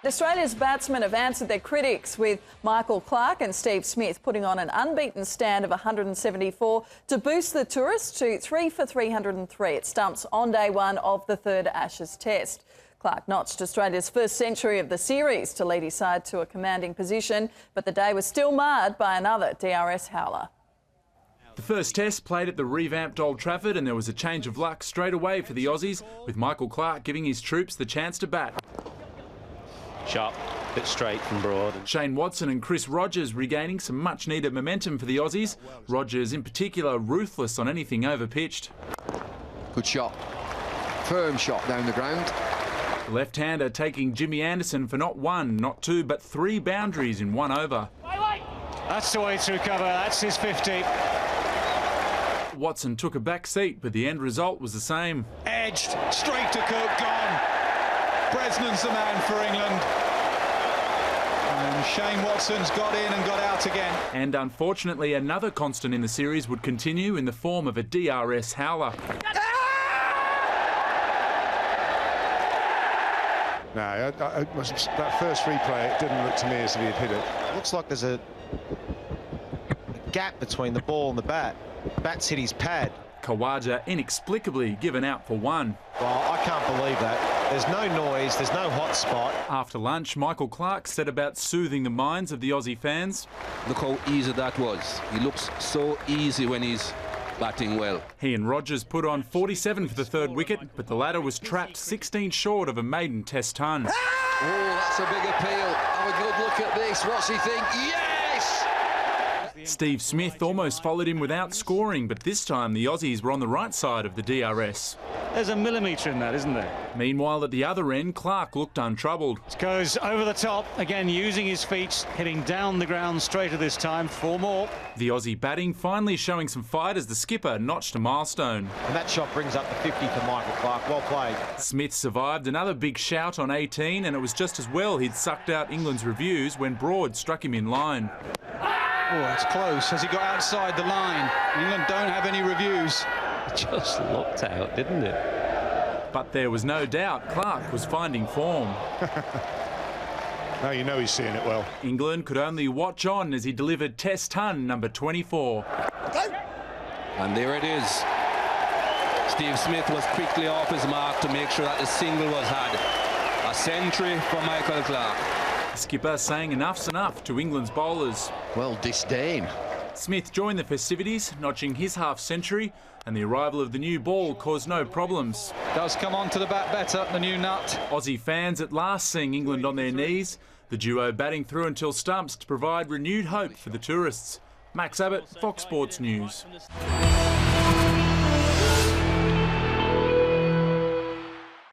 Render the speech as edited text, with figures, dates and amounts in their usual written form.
Australia's batsmen have answered their critics, with Michael Clarke and Steve Smith putting on an unbeaten stand of 174 to boost the tourists to 3 for 303 at stumps on day one of the third Ashes Test. Clarke notched Australia's first century of the series to lead his side to a commanding position, but the day was still marred by another DRS howler. The first test played at the revamped Old Trafford, and there was a change of luck straight away for the Aussies, with Michael Clarke giving his troops the chance to bat. Sharp, bit straight from Broad. Shane Watson and Chris Rogers regaining some much-needed momentum for the Aussies. Rogers, in particular, ruthless on anything over-pitched. Good shot. Firm shot down the ground. The left-hander taking Jimmy Anderson for not one, not two, but 3 boundaries in 1 over. That's the way to recover. That's his 50. Watson took a back seat, but the end result was the same. Edged, straight to Cook, gone. Bresnan's the man for England. And Shane Watson's got in and got out again. And unfortunately, another constant in the series would continue in the form of a DRS howler. No, that first replay, it didn't look to me as if he had hit it. It looks like there's a gap between the ball and the bat. Bat's hit his pad. Khawaja inexplicably given out for 1. Well, I can't believe that. There's no noise, there's no hot spot. After lunch, Michael Clarke set about soothing the minds of the Aussie fans. Look how easy that was. He looks so easy when he's batting well. He and Rogers put on 47 for the third wicket, but the latter was trapped 16 short of a maiden test ton. Oh, that's a big appeal. Have a good look at this. What's he think? Yes! Steve Smith almost followed him without scoring, but this time the Aussies were on the right side of the DRS. There's a millimetre in that, isn't there? Meanwhile, at the other end, Clarke looked untroubled. Goes over the top, again using his feet, hitting down the ground straighter this time. 4 more. The Aussie batting finally showing some fight as the skipper notched a milestone. And that shot brings up the 50 for Michael Clarke. Well played. Smith survived another big shout on 18, and it was just as well he'd sucked out England's reviews when Broad struck him in line. Oh, it's close. Has he got outside the line? England don't have any reviews. It just looked out, didn't it? But there was no doubt Clarke was finding form. Now you know he's seeing it well. England could only watch on as he delivered Test ton number 24. And there it is. Steve Smith was quickly off his mark to make sure that the single was had. A century for Michael Clarke. The skipper saying enough's enough to England's bowlers. Well, disdain. Smith joined the festivities, notching his half-century, and the arrival of the new ball caused no problems. Does come onto the bat better, the new nut. Aussie fans at last seeing England on their knees, the duo batting through until stumps to provide renewed hope for the tourists. Max Abbott, Fox Sports News.